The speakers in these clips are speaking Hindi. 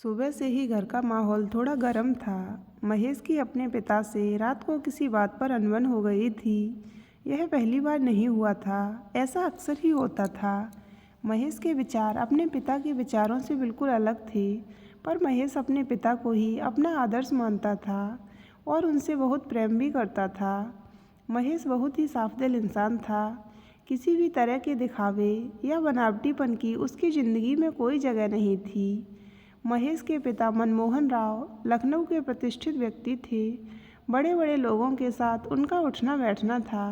सुबह से ही घर का माहौल थोड़ा गर्म था। महेश की अपने पिता से रात को किसी बात पर अनबन हो गई थी। यह पहली बार नहीं हुआ था, ऐसा अक्सर ही होता था। महेश के विचार अपने पिता के विचारों से बिल्कुल अलग थे, पर महेश अपने पिता को ही अपना आदर्श मानता था और उनसे बहुत प्रेम भी करता था। महेश बहुत ही साफ दिल इंसान था। किसी भी तरह के दिखावे या बनावटीपन की उसकी ज़िंदगी में कोई जगह नहीं थी। महेश के पिता मनमोहन राव लखनऊ के प्रतिष्ठित व्यक्ति थे। बड़े बड़े लोगों के साथ उनका उठना बैठना था।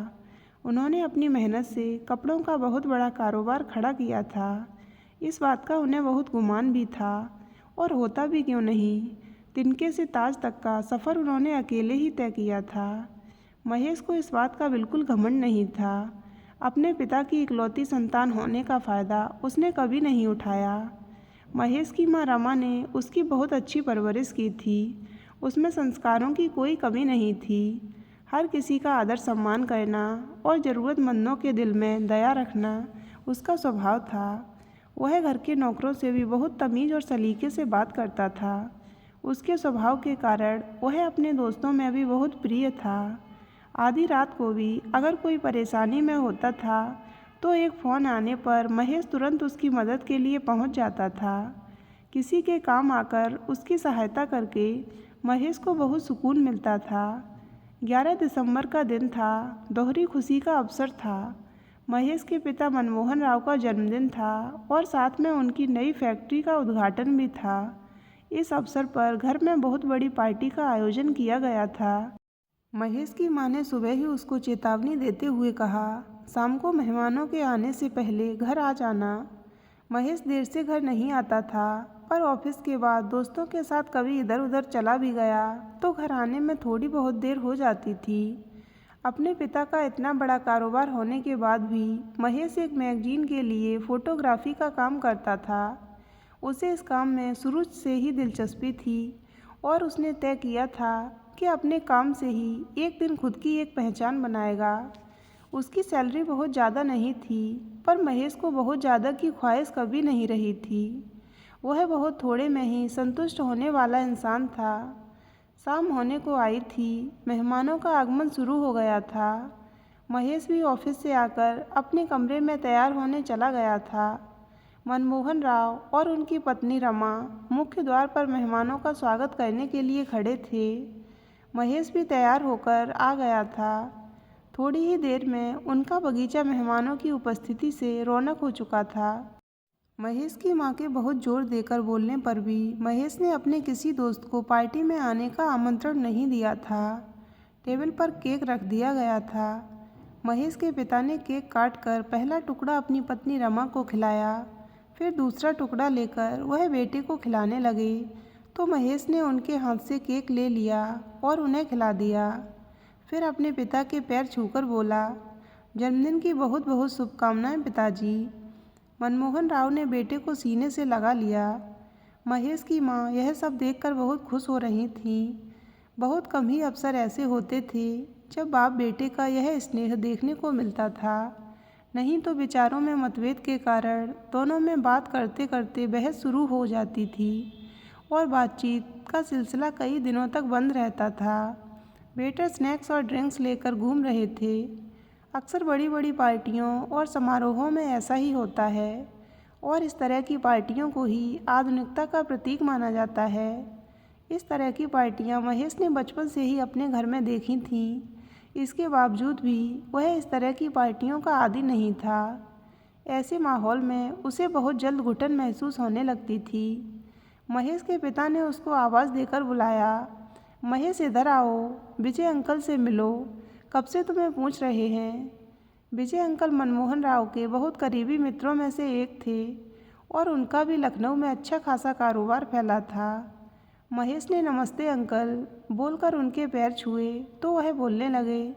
उन्होंने अपनी मेहनत से कपड़ों का बहुत बड़ा कारोबार खड़ा किया था। इस बात का उन्हें बहुत गुमान भी था, और होता भी क्यों नहीं। तिनके से ताज तक का सफ़र उन्होंने अकेले ही तय किया था। महेश को इस बात का बिल्कुल घमंड नहीं था। अपने पिता की इकलौती संतान होने का फ़ायदा उसने कभी नहीं उठाया। महेश की माँ रमा ने उसकी बहुत अच्छी परवरिश की थी। उसमें संस्कारों की कोई कमी नहीं थी। हर किसी का आदर सम्मान करना और ज़रूरतमंदों के दिल में दया रखना उसका स्वभाव था। वह घर के नौकरों से भी बहुत तमीज़ और सलीके से बात करता था। उसके स्वभाव के कारण वह अपने दोस्तों में भी बहुत प्रिय था। आधी रात को भी अगर कोई परेशानी में होता था तो एक फ़ोन आने पर महेश तुरंत उसकी मदद के लिए पहुंच जाता था। किसी के काम आकर उसकी सहायता करके महेश को बहुत सुकून मिलता था। 11 दिसंबर का दिन था, दोहरी खुशी का अवसर था। महेश के पिता मनमोहन राव का जन्मदिन था और साथ में उनकी नई फैक्ट्री का उद्घाटन भी था। इस अवसर पर घर में बहुत बड़ी पार्टी का आयोजन किया गया था। महेश की मां ने सुबह ही उसको चेतावनी देते हुए कहा, शाम को मेहमानों के आने से पहले घर आ जाना। महेश देर से घर नहीं आता था, पर ऑफिस के बाद दोस्तों के साथ कभी इधर उधर चला भी गया तो घर आने में थोड़ी बहुत देर हो जाती थी। अपने पिता का इतना बड़ा कारोबार होने के बाद भी महेश एक मैगजीन के लिए फ़ोटोग्राफी का काम करता था। उसे इस काम में शुरू से ही दिलचस्पी थी और उसने तय किया था कि अपने काम से ही एक दिन खुद की एक पहचान बनाएगा। उसकी सैलरी बहुत ज़्यादा नहीं थी, पर महेश को बहुत ज़्यादा की ख्वाहिश कभी नहीं रही थी। वह बहुत थोड़े में ही संतुष्ट होने वाला इंसान था। शाम होने को आई थी, मेहमानों का आगमन शुरू हो गया था। महेश भी ऑफिस से आकर अपने कमरे में तैयार होने चला गया था। मनमोहन राव और उनकी पत्नी रमा मुख्य द्वार पर मेहमानों का स्वागत करने के लिए खड़े थे। महेश भी तैयार होकर आ गया था। थोड़ी ही देर में उनका बगीचा मेहमानों की उपस्थिति से रौनक हो चुका था। महेश की मां के बहुत जोर देकर बोलने पर भी महेश ने अपने किसी दोस्त को पार्टी में आने का आमंत्रण नहीं दिया था। टेबल पर केक रख दिया गया था। महेश के पिता ने केक काट कर पहला टुकड़ा अपनी पत्नी रमा को खिलाया, फिर दूसरा टुकड़ा लेकर वह बेटे को खिलाने लगे तो महेश ने उनके हाथ से केक ले लिया और उन्हें खिला दिया। फिर अपने पिता के पैर छूकर बोला, जन्मदिन की बहुत बहुत शुभकामनाएं पिताजी। मनमोहन राव ने बेटे को सीने से लगा लिया। महेश की मां यह सब देखकर बहुत खुश हो रही थीं। बहुत कम ही अवसर ऐसे होते थे जब बाप बेटे का यह स्नेह देखने को मिलता था। नहीं तो विचारों में मतभेद के कारण दोनों में बात करते करते बहस शुरू हो जाती थी और बातचीत का सिलसिला कई दिनों तक बंद रहता था। वेटर स्नैक्स और ड्रिंक्स लेकर घूम रहे थे। अक्सर बड़ी बड़ी पार्टियों और समारोहों में ऐसा ही होता है, और इस तरह की पार्टियों को ही आधुनिकता का प्रतीक माना जाता है। इस तरह की पार्टियां महेश ने बचपन से ही अपने घर में देखी थीं। इसके बावजूद भी वह इस तरह की पार्टियों का आदी नहीं था। ऐसे माहौल में उसे बहुत जल्द घुटन महसूस होने लगती थी। महेश के पिता ने उसको आवाज़ देकर बुलाया, महेश इधर आओ, विजय अंकल से मिलो, कब से तुम्हें पूछ रहे हैं। विजय अंकल मनमोहन राव के बहुत करीबी मित्रों में से एक थे और उनका भी लखनऊ में अच्छा खासा कारोबार फैला था। महेश ने नमस्ते अंकल बोलकर उनके पैर छुए तो वह बोलने लगे,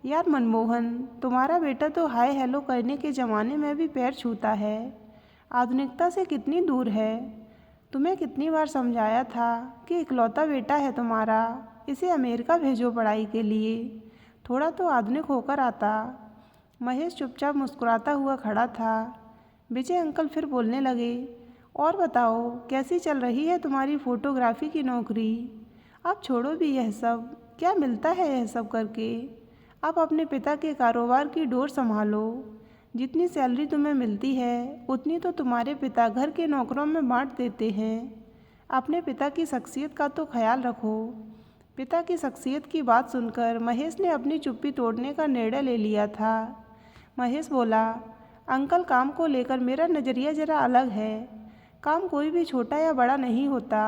यार मनमोहन, तुम्हारा बेटा तो हाय हेलो करने के ज़माने में भी पैर छूता है। आधुनिकता से कितनी दूर है। तुम्हें कितनी बार समझाया था कि इकलौता बेटा है तुम्हारा, इसे अमेरिका भेजो पढ़ाई के लिए, थोड़ा तो आधुनिक होकर आता। महेश चुपचाप मुस्कुराता हुआ खड़ा था। विजय अंकल फिर बोलने लगे, और बताओ, कैसी चल रही है तुम्हारी फ़ोटोग्राफ़ी की नौकरी? अब छोड़ो भी यह सब, क्या मिलता है यह सब करके? अब अपने पिता के कारोबार की डोर संभालो। जितनी सैलरी तुम्हें मिलती है उतनी तो तुम्हारे पिता घर के नौकरों में बांट देते हैं। अपने पिता की शख्सियत का तो ख्याल रखो। पिता की शख्सियत की बात सुनकर महेश ने अपनी चुप्पी तोड़ने का निर्णय ले लिया था। महेश बोला, अंकल, काम को लेकर मेरा नज़रिया ज़रा अलग है। काम कोई भी छोटा या बड़ा नहीं होता,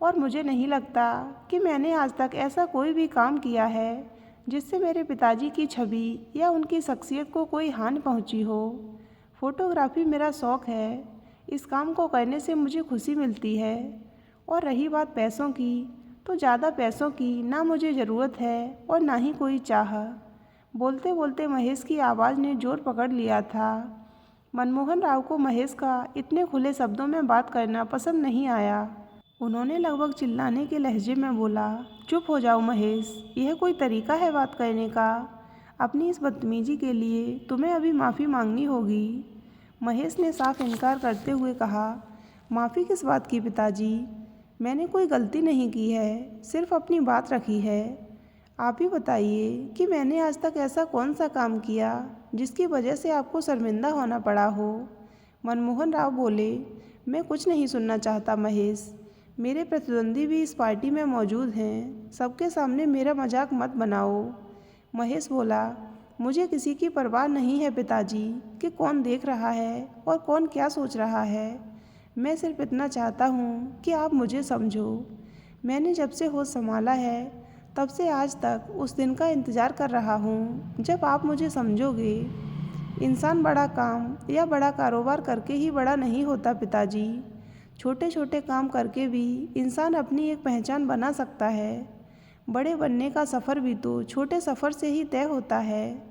और मुझे नहीं लगता कि मैंने आज तक ऐसा कोई भी काम किया है जिससे मेरे पिताजी की छवि या उनकी शख्सियत को कोई हानि पहुंची हो। फ़ोटोग्राफ़ी मेरा शौक़ है, इस काम को करने से मुझे खुशी मिलती है। और रही बात पैसों की, तो ज़्यादा पैसों की ना मुझे ज़रूरत है और ना ही कोई चाह। बोलते बोलते महेश की आवाज़ ने जोर पकड़ लिया था। मनमोहन राव को महेश का इतने खुले शब्दों में बात करना पसंद नहीं आया। उन्होंने लगभग चिल्लाने के लहजे में बोला, चुप हो जाओ महेश, यह कोई तरीका है बात करने का? अपनी इस बदतमीजी के लिए तुम्हें अभी माफ़ी मांगनी होगी। महेश ने साफ इनकार करते हुए कहा, माफ़ी किस बात की पिताजी? मैंने कोई गलती नहीं की है, सिर्फ अपनी बात रखी है। आप ही बताइए कि मैंने आज तक ऐसा कौन सा काम किया जिसकी वजह से आपको शर्मिंदा होना पड़ा हो? मनमोहन राव बोले, मैं कुछ नहीं सुनना चाहता महेश। मेरे प्रतिद्वंदी भी इस पार्टी में मौजूद हैं, सबके सामने मेरा मजाक मत बनाओ। महेश बोला, मुझे किसी की परवाह नहीं है पिताजी कि कौन देख रहा है और कौन क्या सोच रहा है। मैं सिर्फ इतना चाहता हूँ कि आप मुझे समझो। मैंने जब से होश संभाला है तब से आज तक उस दिन का इंतज़ार कर रहा हूँ जब आप मुझे समझोगे। इंसान बड़ा काम या बड़ा कारोबार करके ही बड़ा नहीं होता पिताजी। छोटे छोटे काम करके भी इंसान अपनी एक पहचान बना सकता है। बड़े बनने का सफ़र भी तो छोटे सफ़र से ही तय होता है।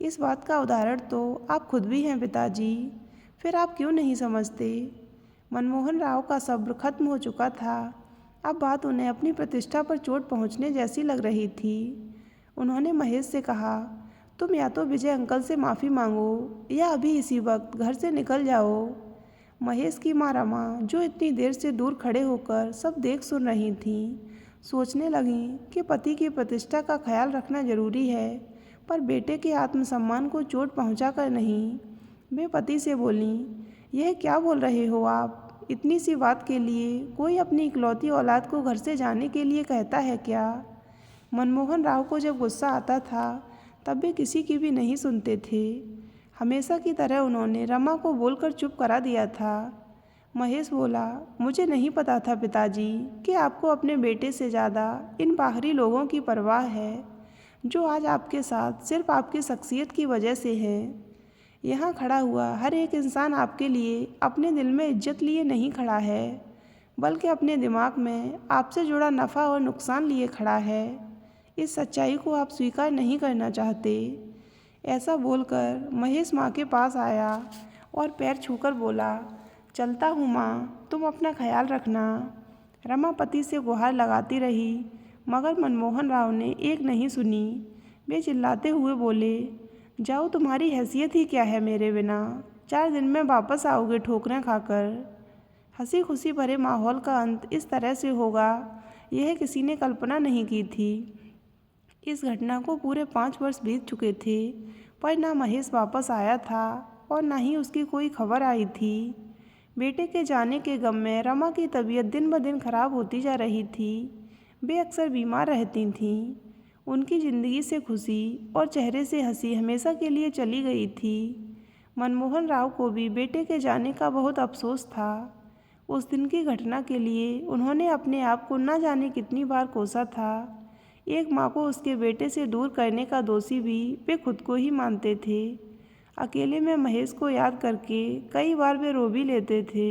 इस बात का उदाहरण तो आप खुद भी हैं पिताजी, फिर आप क्यों नहीं समझते? मनमोहन राव का सब्र खत्म हो चुका था। अब बात उन्हें अपनी प्रतिष्ठा पर चोट पहुंचने जैसी लग रही थी। उन्होंने महेश से कहा, तुम या तो विजय अंकल से माफ़ी मांगो या अभी इसी वक्त घर से निकल जाओ। महेश की माँ रमा, जो इतनी देर से दूर खड़े होकर सब देख सुन रही थीं, सोचने लगीं कि पति की प्रतिष्ठा का ख्याल रखना जरूरी है, पर बेटे के आत्मसम्मान को चोट पहुंचाकर नहीं। वे पति से बोलीं, यह क्या बोल रहे हो आप? इतनी सी बात के लिए कोई अपनी इकलौती औलाद को घर से जाने के लिए कहता है क्या? मनमोहन राव को जब गुस्सा आता था तब वे किसी की भी नहीं सुनते थे। हमेशा की तरह उन्होंने रमा को बोलकर चुप करा दिया था। महेश बोला, मुझे नहीं पता था पिताजी कि आपको अपने बेटे से ज़्यादा इन बाहरी लोगों की परवाह है, जो आज आपके साथ सिर्फ आपकी शख्सियत की वजह से हैं। यहाँ खड़ा हुआ हर एक इंसान आपके लिए अपने दिल में इज्जत लिए नहीं खड़ा है, बल्कि अपने दिमाग में आपसे जुड़ा नफ़ा और नुकसान लिए खड़ा है। इस सच्चाई को आप स्वीकार नहीं करना चाहते। ऐसा बोलकर महेश माँ के पास आया और पैर छूकर बोला, चलता हूँ माँ, तुम अपना ख्याल रखना। रमा पति से गुहार लगाती रही, मगर मनमोहन राव ने एक नहीं सुनी। वे चिल्लाते हुए बोले, जाओ, तुम्हारी हैसियत ही क्या है मेरे बिना? 4 दिन में वापस आओगे ठोकरें खाकर। हंसी खुशी भरे माहौल का अंत इस तरह से होगा, यह किसी ने कल्पना नहीं की थी। इस घटना को पूरे 5 वर्ष बीत चुके थे, पर ना महेश वापस आया था और ना ही उसकी कोई खबर आई थी। बेटे के जाने के गम में रमा की तबीयत दिन ब दिन खराब होती जा रही थी। वे अक्सर बीमार रहती थीं। उनकी ज़िंदगी से खुशी और चेहरे से हंसी हमेशा के लिए चली गई थी। मनमोहन राव को भी बेटे के जाने का बहुत अफसोस था। उस दिन की घटना के लिए उन्होंने अपने आप को न जाने कितनी बार कोसा था। एक माँ को उसके बेटे से दूर करने का दोषी भी वे खुद को ही मानते थे। अकेले में महेश को याद करके कई बार वे रो भी लेते थे।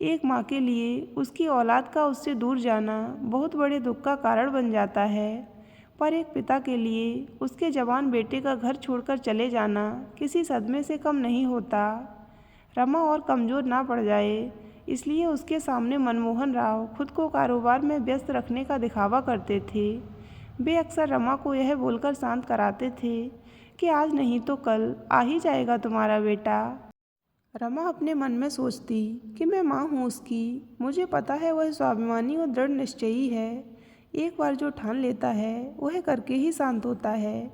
एक माँ के लिए उसकी औलाद का उससे दूर जाना बहुत बड़े दुख का कारण बन जाता है, पर एक पिता के लिए उसके जवान बेटे का घर छोड़कर चले जाना किसी सदमे से कम नहीं होता। रमा और कमज़ोर ना पड़ जाए, इसलिए उसके सामने मनमोहन राव खुद को कारोबार में व्यस्त रखने का दिखावा करते थे। वे अक्सर रमा को यह बोलकर शांत कराते थे कि आज नहीं तो कल आ ही जाएगा तुम्हारा बेटा। रमा अपने मन में सोचती कि मैं माँ हूँ उसकी। मुझे पता है वह स्वाभिमानी और दृढ़ निश्चयी है। एक बार जो ठान लेता है वह करके ही शांत होता है।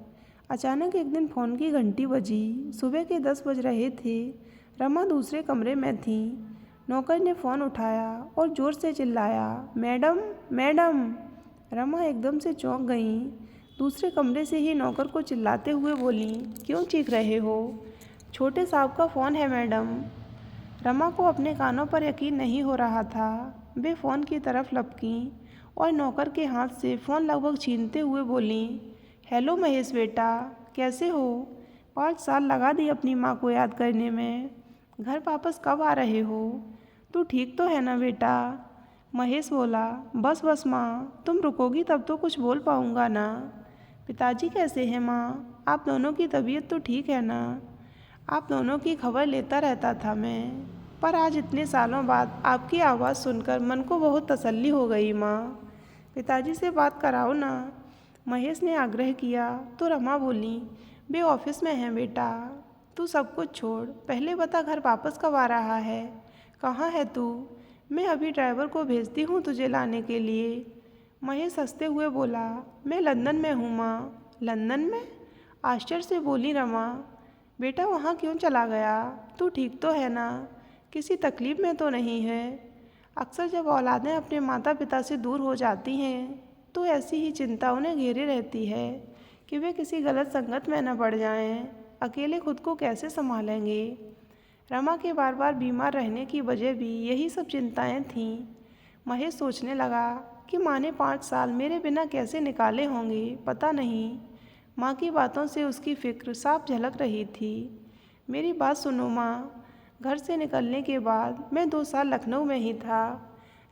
अचानक एक दिन फ़ोन की घंटी बजी। सुबह के 10 बज रहे थे। रमा दूसरे कमरे में थी। नौकर ने फ़ोन उठाया और ज़ोर से चिल्लाया, मैडम मैडम। रमा एकदम से चौंक गई। दूसरे कमरे से ही नौकर को चिल्लाते हुए बोली, क्यों चीख रहे हो? छोटे साहब का फ़ोन है मैडम। रमा को अपने कानों पर यकीन नहीं हो रहा था। वे फ़ोन की तरफ लपकी और नौकर के हाथ से फ़ोन लगभग छीनते हुए बोली, हेलो महेश बेटा, कैसे हो? 5 साल लगा दी अपनी माँ को याद करने में। घर वापस कब आ रहे हो? तू ठीक तो है ना बेटा? महेश बोला, बस बस माँ, तुम रुकोगी तब तो कुछ बोल पाऊँगा ना। पिताजी कैसे हैं माँ? आप दोनों की तबीयत तो ठीक है ना? आप दोनों की खबर लेता रहता था मैं, पर आज इतने सालों बाद आपकी आवाज़ सुनकर मन को बहुत तसल्ली हो गई माँ। पिताजी से बात कराओ ना। महेश ने आग्रह किया तो रमा बोली, वे ऑफिस में हैं बेटा। तू सब कुछ छोड़, पहले बता घर वापस कब आ रहा है? कहाँ है तू? मैं अभी ड्राइवर को भेजती हूँ तुझे लाने के लिए। महेश हंसते हुए बोला, मैं लंदन में हूँ माँ। लंदन में? आश्चर्य से बोली रमा। बेटा वहाँ क्यों चला गया? तू ठीक तो है ना? किसी तकलीफ़ में तो नहीं है? अक्सर जब औलादें अपने माता पिता से दूर हो जाती हैं तो ऐसी ही चिंता उन्हें घेरे रहती है कि वे किसी गलत संगत में न पड़ जाएं। अकेले खुद को कैसे संभालेंगे? रमा के बार बार बीमार रहने की वजह भी यही सब चिंताएं थीं। महेश सोचने लगा कि माँ ने 5 साल मेरे बिना कैसे निकाले होंगे, पता नहीं। माँ की बातों से उसकी फ़िक्र साफ झलक रही थी। मेरी बात सुनो माँ, घर से निकलने के बाद मैं 2 साल लखनऊ में ही था।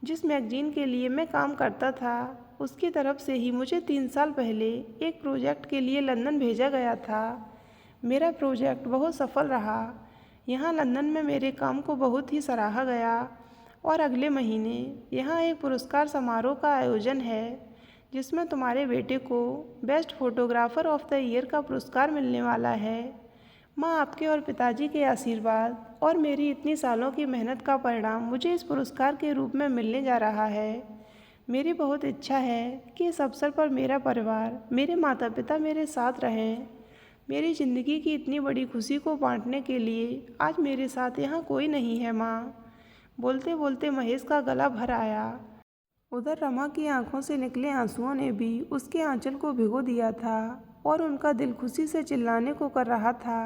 जिस मैगजीन के लिए मैं काम करता था उसकी तरफ से ही मुझे 3 साल पहले एक प्रोजेक्ट के लिए लंदन भेजा गया था। मेरा प्रोजेक्ट बहुत सफल रहा। यहाँ लंदन में मेरे काम को बहुत ही सराहा गया और अगले महीने यहाँ एक पुरस्कार समारोह का आयोजन है जिसमें तुम्हारे बेटे को best photographer of the year का पुरस्कार मिलने वाला है। माँ, आपके और पिताजी के आशीर्वाद और मेरी इतनी सालों की मेहनत का परिणाम मुझे इस पुरस्कार के रूप में मिलने जा रहा है। मेरी बहुत इच्छा है कि इस अवसर पर मेरा परिवार, मेरे माता पिता मेरे साथ रहें। मेरी ज़िंदगी की इतनी बड़ी खुशी को बांटने के लिए आज मेरे साथ यहाँ कोई नहीं है माँ। बोलते बोलते महेश का गला भर आया। उधर रमा की आंखों से निकले आंसुओं ने भी उसके आंचल को भिगो दिया था और उनका दिल खुशी से चिल्लाने को कर रहा था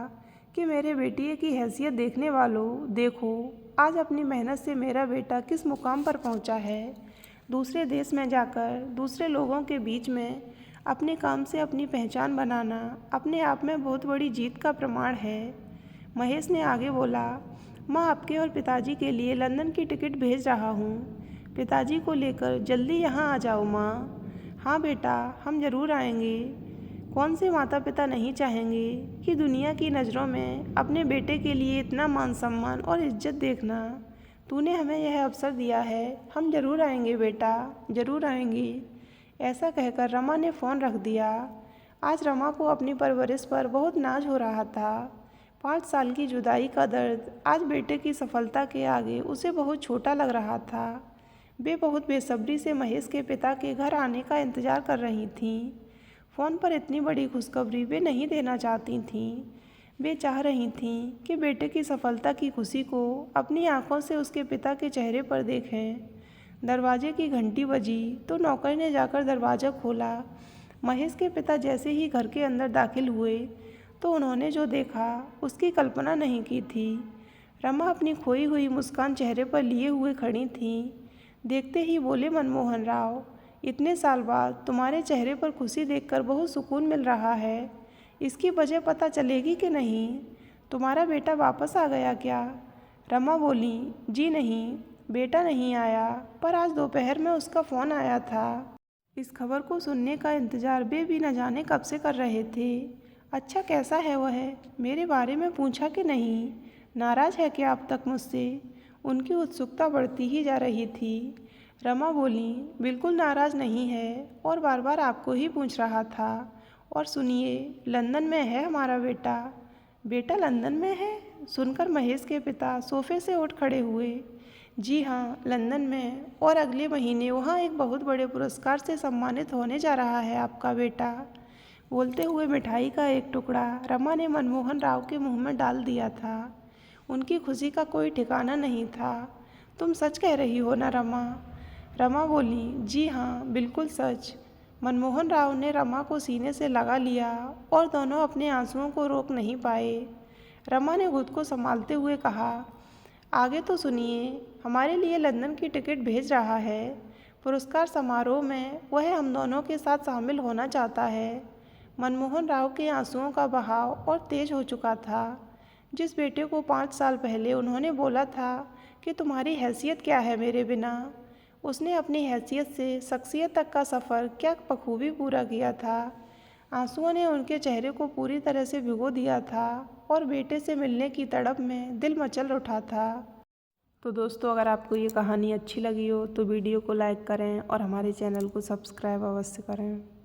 कि मेरे बेटिए की हैसियत देखने वालों, देखो आज अपनी मेहनत से मेरा बेटा किस मुकाम पर पहुंचा है। दूसरे देश में जाकर दूसरे लोगों के बीच में अपने काम से अपनी पहचान बनाना अपने आप में बहुत बड़ी जीत का प्रमाण है। महेश ने आगे बोला, माँ, आपके और पिताजी के लिए लंदन की टिकट भेज रहा हूँ। पिताजी को लेकर जल्दी यहाँ आ जाओ माँ। हाँ बेटा, हम ज़रूर आएंगे। कौन से माता पिता नहीं चाहेंगे कि दुनिया की नज़रों में अपने बेटे के लिए इतना मान सम्मान और इज्जत देखना। तूने हमें यह अवसर दिया है, हम ज़रूर आएंगे बेटा, ज़रूर आएंगे। ऐसा कहकर रमा ने फ़ोन रख दिया। आज रमा को अपनी परवरिश पर बहुत नाज हो रहा था। 5 साल की जुदाई का दर्द आज बेटे की सफलता के आगे उसे बहुत छोटा लग रहा था। वे बहुत बेसब्री से महेश के पिता के घर आने का इंतज़ार कर रही थीं। फ़ोन पर इतनी बड़ी खुशखबरी वे नहीं देना चाहती थीं। वे चाह रही थीं कि बेटे की सफलता की खुशी को अपनी आंखों से उसके पिता के चेहरे पर देखें। दरवाजे की घंटी बजी तो नौकर ने जाकर दरवाज़ा खोला। महेश के पिता जैसे ही घर के अंदर दाखिल हुए तो उन्होंने जो देखा उसकी कल्पना नहीं की थी। रमा अपनी खोई हुई मुस्कान चेहरे पर लिए हुए खड़ी थीं। देखते ही बोले मनमोहन राव, इतने साल बाद तुम्हारे चेहरे पर खुशी देखकर बहुत सुकून मिल रहा है। इसकी वजह पता चलेगी कि नहीं? तुम्हारा बेटा वापस आ गया क्या? रमा बोली, जी नहीं, बेटा नहीं आया, पर आज दोपहर में उसका फ़ोन आया था। इस खबर को सुनने का इंतज़ार वे भी न जाने कब से कर रहे थे। अच्छा, कैसा है वह? मेरे बारे में पूछा कि नहीं? नाराज़ है क्या अब तक मुझसे? उनकी उत्सुकता बढ़ती ही जा रही थी। रमा बोली, बिल्कुल नाराज़ नहीं है और बार बार आपको ही पूछ रहा था। और सुनिए, लंदन में है हमारा बेटा। बेटा लंदन में है? सुनकर महेश के पिता सोफे से उठ खड़े हुए। जी हाँ, लंदन में, और अगले महीने वहाँ एक बहुत बड़े पुरस्कार से सम्मानित होने जा रहा है आपका बेटा। बोलते हुए मिठाई का एक टुकड़ा रमा ने मनमोहन राव के मुंह में डाल दिया था। उनकी खुशी का कोई ठिकाना नहीं था। तुम सच कह रही हो ना रमा? रमा बोली, जी हाँ, बिल्कुल सच। मनमोहन राव ने रमा को सीने से लगा लिया और दोनों अपने आंसुओं को रोक नहीं पाए। रमा ने खुद को संभालते हुए कहा, आगे तो सुनिए, हमारे लिए लंदन की टिकट भेज रहा है। पुरस्कार समारोह में वह हम दोनों के साथ शामिल होना चाहता है। मनमोहन राव के आंसुओं का बहाव और तेज हो चुका था। जिस बेटे को 5 साल पहले उन्होंने बोला था कि तुम्हारी हैसियत क्या है मेरे बिना, उसने अपनी हैसियत से शख्सियत तक का सफ़र क्या बखूबी पूरा किया था। आंसुओं ने उनके चेहरे को पूरी तरह से भिगो दिया था और बेटे से मिलने की तड़प में दिल मचल उठा था। तो दोस्तों, अगर आपको ये कहानी अच्छी लगी हो तो वीडियो को लाइक करें और हमारे चैनल को सब्सक्राइब अवश्य करें।